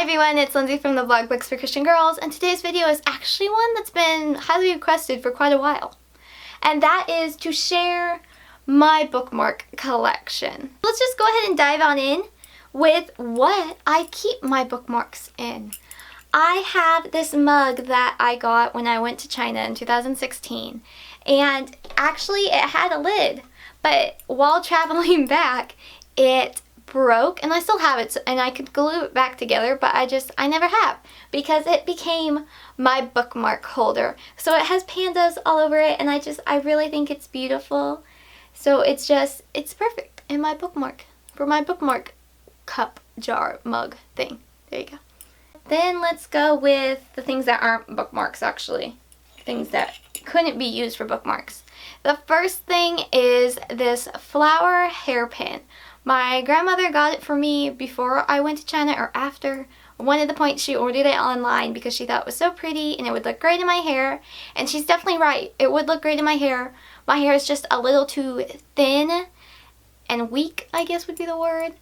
Hi everyone, it's Lindsay from the blog Books for Christian Girls, and today's video is actually one that's been highly requested for quite a while. And that is to share my bookmark collection. Let's just go ahead and dive on in with what I keep my bookmarks in. I have this mug that I got when I went to China in 2016, and actually it had a lid, but while traveling back, it broke, and I still have it, and I could glue it back together, but I never have, because it became my bookmark holder. So it has pandas all over it, and I really think it's beautiful. So it's perfect in my bookmark, for my bookmark cup, jar, mug thing. There you go. Then let's go with the things that aren't bookmarks, actually. Things that couldn't be used for bookmarks. The first thing is this flower hairpin. My grandmother got it for me before I went to China or after. One of the points she ordered it online because she thought it was so pretty and it would look great in my hair. And she's definitely right. It would look great in my hair. My hair is just a little too thin and weak, I guess would be the word.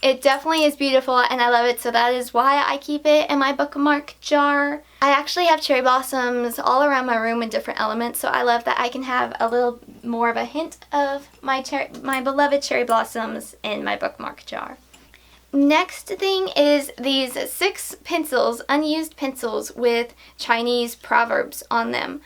It definitely is beautiful and I love it, so that is why I keep it in my bookmark jar. I actually have cherry blossoms all around my room in different elements, so I love that I can have a little more of a hint of my beloved cherry blossoms in my bookmark jar. Next thing is these 6 pencils, unused pencils with Chinese proverbs on them.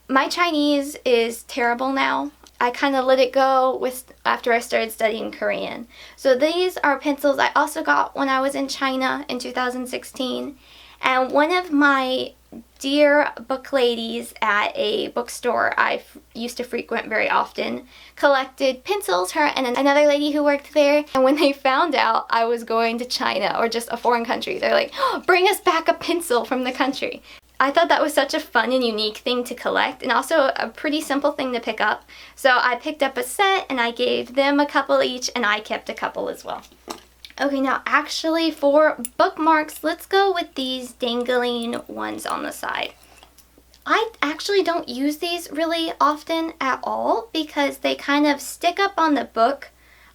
My Chinese is terrible now. I kind of let it go after I started studying Korean. So these are pencils I also got when I was in China in 2016. And one of my dear book ladies at a bookstore I used to frequent very often collected pencils, her and another lady who worked there. And when they found out I was going to China or just a foreign country, they're like, oh, bring us back a pencil from the country. I thought that was such a fun and unique thing to collect, and also a pretty simple thing to pick up. So I picked up a set and I gave them a couple each, and I kept a couple as well. Okay, now actually for bookmarks, let's go with these dangling ones on the side. I actually don't use these really often at all because they kind of stick up on the book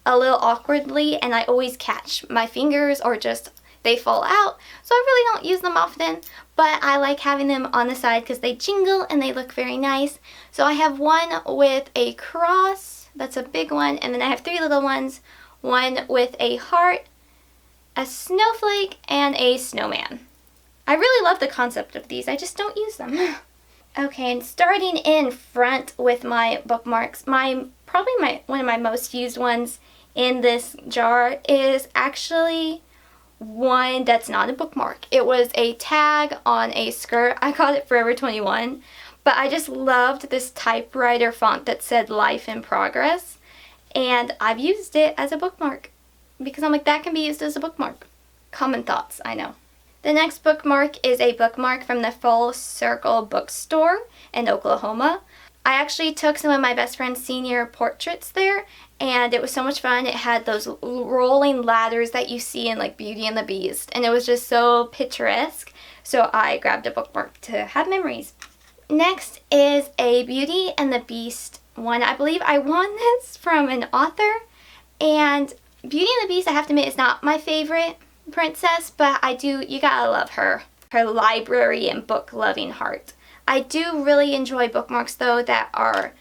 a little awkwardly, and I always catch my fingers or just they fall out, so I really don't use them often, but I like having them on the side because they jingle and they look very nice. So I have one with a cross, that's a big one, and then I have 3 little ones, one with a heart, a snowflake, and a snowman. I really love the concept of these, I just don't use them. Okay, and starting in front with my bookmarks, probably one of my most used ones in this jar is actually one that's not a bookmark. It was a tag on a skirt. I got it Forever 21, but I just loved this typewriter font that said Life in Progress, and I've used it as a bookmark because I'm like, that can be used as a bookmark. Common thoughts, I know. The next bookmark is a bookmark from the Full Circle bookstore in Oklahoma. I actually took some of my best friend's senior portraits there, and it was so much fun. It had those rolling ladders that you see in like Beauty and the Beast, and it was just so picturesque, so I grabbed a bookmark to have memories. Next is a Beauty and the Beast one. I believe I won this from an author, and Beauty and the Beast, I have to admit, is not my favorite princess, but you gotta love her library and book loving heart. I do really enjoy bookmarks though that are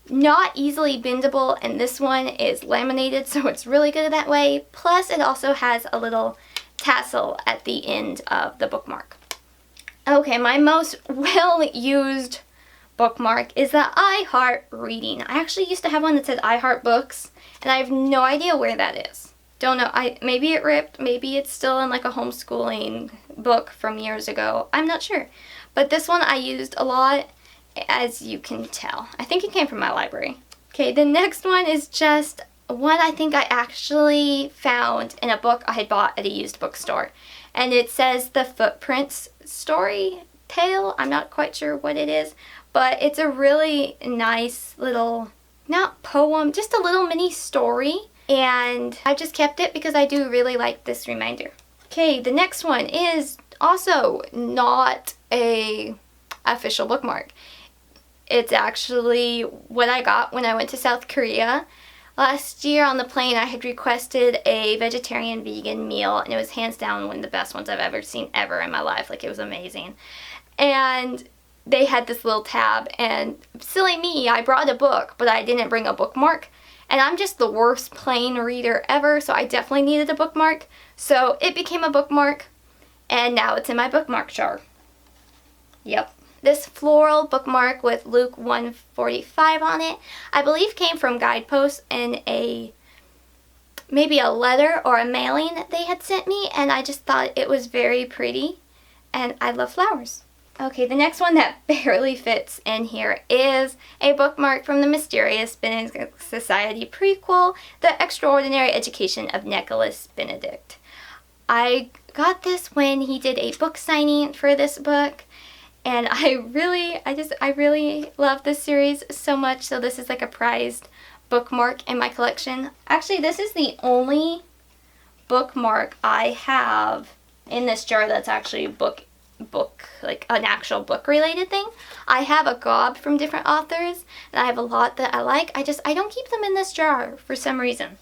not easily bendable, and this one is laminated, so it's really good that way. Plus it also has a little tassel at the end of the bookmark. Okay, my most well-used bookmark is the I Heart Reading. I actually used to have one that said I Heart Books, and I have no idea where that is. Don't know. Maybe it ripped, maybe it's still in like a homeschooling book from years ago. I'm not sure. But this one I used a lot, as you can tell. I think it came from my library. Okay, the next one is just one I think I actually found in a book I had bought at a used bookstore. And it says The Footprints Story Tale. I'm not quite sure what it is, but it's a really nice little, not poem, just a little mini story. And I just kept it because I do really like this reminder. Okay, the next one is also not a official bookmark. It's actually what I got when I went to South Korea Last year on the plane I had requested a vegetarian vegan meal, and it was hands down one of the best ones I've ever seen ever in my life. Like, it was amazing. And they had this little tab, and silly me, I brought a book, but I didn't bring a bookmark. And I'm just the worst plane reader ever, so I definitely needed a bookmark. So it became a bookmark, and now it's in my bookmark jar. Yep. This floral bookmark with Luke 1:45 on it, I believe came from Guideposts in maybe a letter or a mailing they had sent me, and I just thought it was very pretty, and I love flowers. Okay, the next one that barely fits in here is a bookmark from the Mysterious Benedict Society prequel, The Extraordinary Education of Nicholas Benedict. I got this when he did a book signing for this book, and I really love this series so much, so this is like a prized bookmark in my collection. Actually, this is the only bookmark I have in this jar that's actually book like an actual book related thing. I have a gob from different authors, and I have a lot that I like. I don't keep them in this jar for some reason.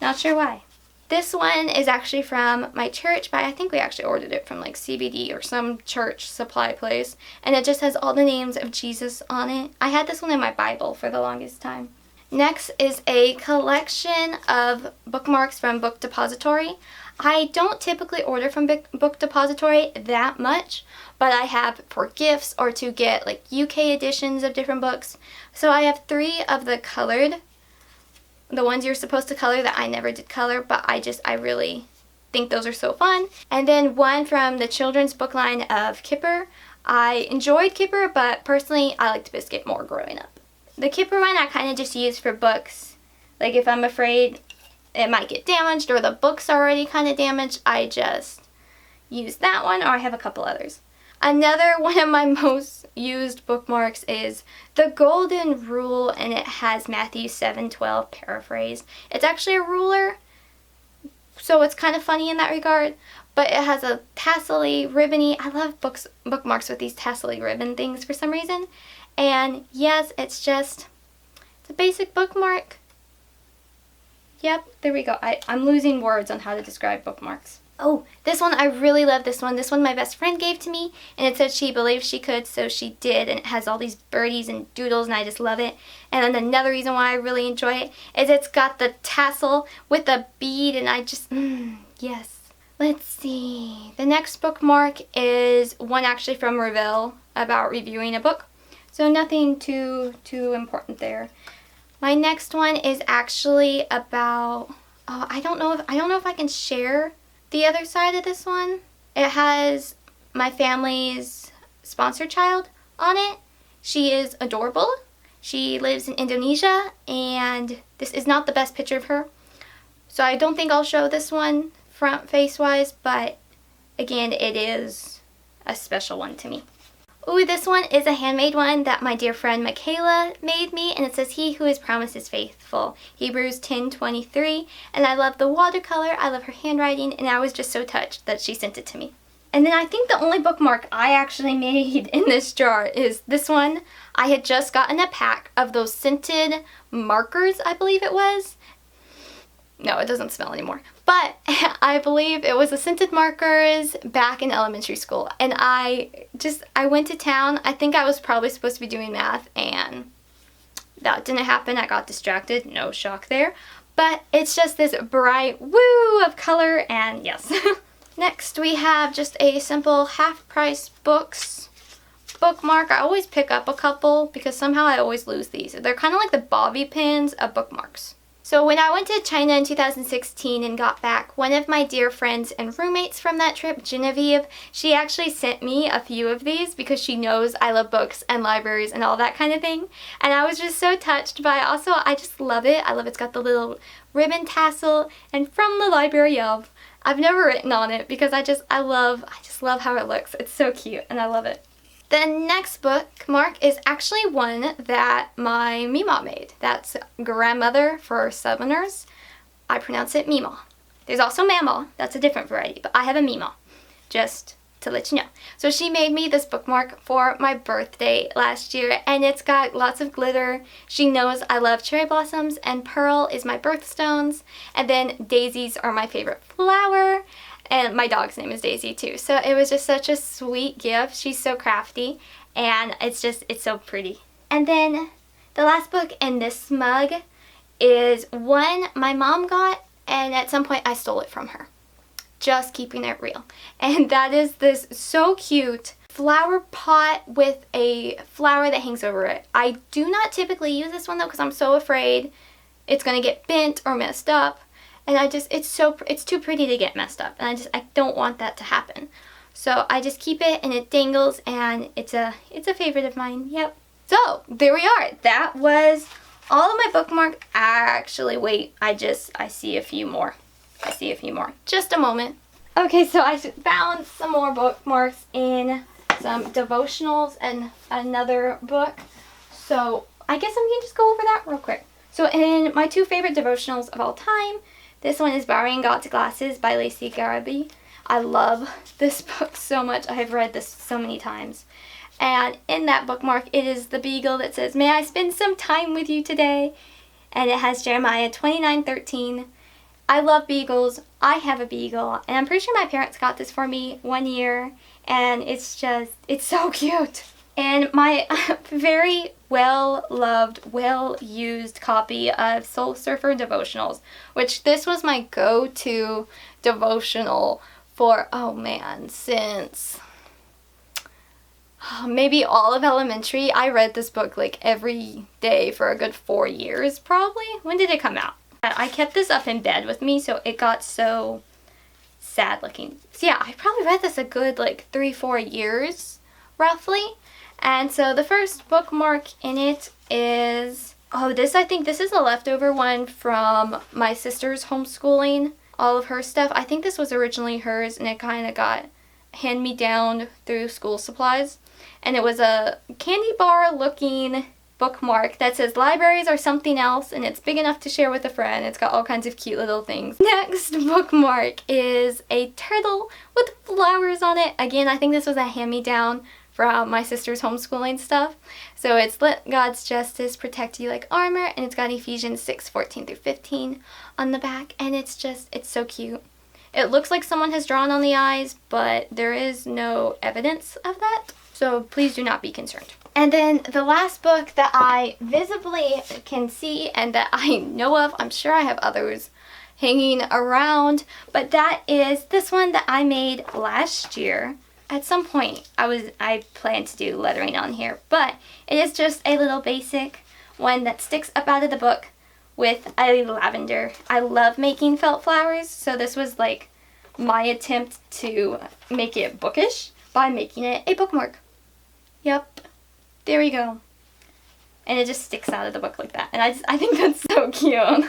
Not sure why. This one is actually from my church, but I think we actually ordered it from like CBD or some church supply place, and it just has all the names of Jesus on it. I had this one in my Bible for the longest time. Next is a collection of bookmarks from Book Depository. I don't typically order from Book Depository that much, but I have for gifts or to get like UK editions of different books. So I have 3 of the colored, the ones you're supposed to color that I never did color, but I really think those are so fun. And then one from the children's book line of Kipper. I enjoyed Kipper, but personally I liked Biscuit more growing up. The Kipper one I kind of just use for books. Like if I'm afraid it might get damaged or the book's already kind of damaged, I just use that one, or I have a couple others. Another one of my most used bookmarks is The Golden Rule, and it has Matthew 7:12 paraphrased. It's actually a ruler, so it's kind of funny in that regard, but it has a tassel-y, ribbony. I love bookmarks with these tassel-y ribbon things for some reason. And yes, it's a basic bookmark. Yep, there we go. I'm losing words on how to describe bookmarks. Oh, this one, I really love this one. This one my best friend gave to me, and it said she believed she could, so she did, and it has all these birdies and doodles, and I just love it. And then another reason why I really enjoy it is it's got the tassel with the bead, and I just, yes. Let's see. The next bookmark is one actually from Revell about reviewing a book, so nothing too important there. My next one is actually about, I don't know if I can share the other side of this one. It has my family's sponsor child on it. She is adorable. She lives in Indonesia, and this is not the best picture of her, so I don't think I'll show this one front face wise, but again, it is a special one to me. Ooh, this one is a handmade one that my dear friend Michaela made me, and it says, "He who is promised is faithful." Hebrews 10:23, and I love the watercolor, I love her handwriting, and I was just so touched that she sent it to me. And then I think the only bookmark I actually made in this jar is this one. I had just gotten a pack of those scented markers, I believe it was. No, it doesn't smell anymore. But I believe it was the scented markers back in elementary school. And I went to town. I think I was probably supposed to be doing math, and that didn't happen. I got distracted. No shock there. But it's just this bright woo of color, and yes. Next we have just a simple half-price books bookmark. I always pick up a couple because somehow I always lose these. They're kind of like the bobby pins of bookmarks. So when I went to China in 2016 and got back, one of my dear friends and roommates from that trip, Genevieve, she actually sent me a few of these because she knows I love books and libraries and all that kind of thing. And I was just so touched by it. Also, I just love it. I love it's got the little ribbon tassel, and from the library of. I've never written on it because I just love how it looks. It's so cute and I love it. The next bookmark is actually one that my Mima made. That's grandmother for Southerners. I pronounce it Mima. There's also Mama. That's a different variety, but I have a Mima. Just to let you know. So she made me this bookmark for my birthday last year, and it's got lots of glitter. She knows I love cherry blossoms, and pearl is my birthstones, and then daisies are my favorite flower, and my dog's name is Daisy too. So it was just such a sweet gift. She's so crafty, and it's so pretty. And then the last book in this mug is one my mom got, and at some point I stole it from her. Just keeping it real. And that is this so cute flower pot with a flower that hangs over it. I do not typically use this one though because I'm so afraid it's going to get bent or messed up. And it's too pretty to get messed up. And I don't want that to happen. So I just keep it, and it dangles, and it's a favorite of mine. Yep. So there we are. That was all of my bookmarks. Actually, wait, I see a few more. Just a moment. Okay, so I found some more bookmarks in some devotionals and another book. So I guess I'm going to just go over that real quick. So in my two favorite devotionals of all time, this one is Borrowing God's Glasses by Lacey Garvey. I love this book so much. I have read this so many times. And in that bookmark, it is the beagle that says, "May I spend some time with you today?" And it has Jeremiah 29:13. I love beagles. I have a beagle. And I'm pretty sure my parents got this for me one year. And it's so cute. And my very well-loved, well-used copy of Soul Surfer Devotionals, which this was my go-to devotional for, since maybe all of elementary. I read this book like every day for a good 4 years probably. When did it come out? I kept this up in bed with me, so it got so sad looking. So yeah, I probably read this a good like 3-4 years roughly. And so the first bookmark in it is, I think this is a leftover one from my sister's homeschooling. All of her stuff. I think this was originally hers, and it kind of got hand-me-down through school supplies. And it was a candy bar looking bookmark that says libraries are something else, and it's big enough to share with a friend. It's got all kinds of cute little things. Next bookmark is a turtle with flowers on it. Again, I think this was a hand-me-down from my sister's homeschooling stuff. So it's "Let God's justice protect you like armor," and it's got Ephesians 6:14-15 on the back, and it's so cute. It looks like someone has drawn on the eyes, but there is no evidence of that, so please do not be concerned. And then the last book that I visibly can see and that I know of, I'm sure I have others hanging around, but that is this one that I made last year. At some point, I planned to do lettering on here, but it is just a little basic one that sticks up out of the book with a lavender. I love making felt flowers, so this was like my attempt to make it bookish by making it a bookmark. Yep, there we go. And it just sticks out of the book like that, and I think that's so cute.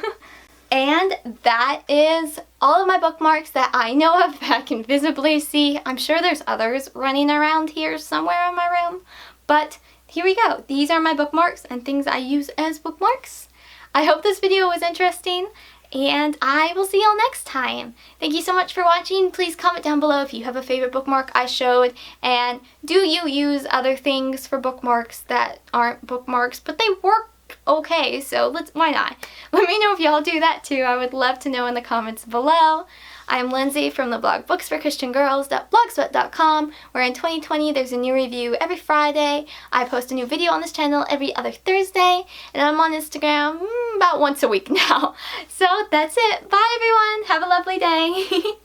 And that is all of my bookmarks that I know of that I can visibly see. I'm sure there's others running around here somewhere in my room, but here we go. These are my bookmarks and things I use as bookmarks. I hope this video was interesting, and I will see y'all next time. Thank you so much for watching. Please comment down below if you have a favorite bookmark I showed, and do you use other things for bookmarks that aren't bookmarks, but they work okay, so why not? Let me know if y'all do that too. I would love to know in the comments below. I'm Lindsay from the blog booksforchristiangirls.blogspot.com, where in 2020 there's a new review every Friday. I post a new video on this channel every other Thursday, and I'm on Instagram about once a week now. So that's it. Bye everyone. Have a lovely day.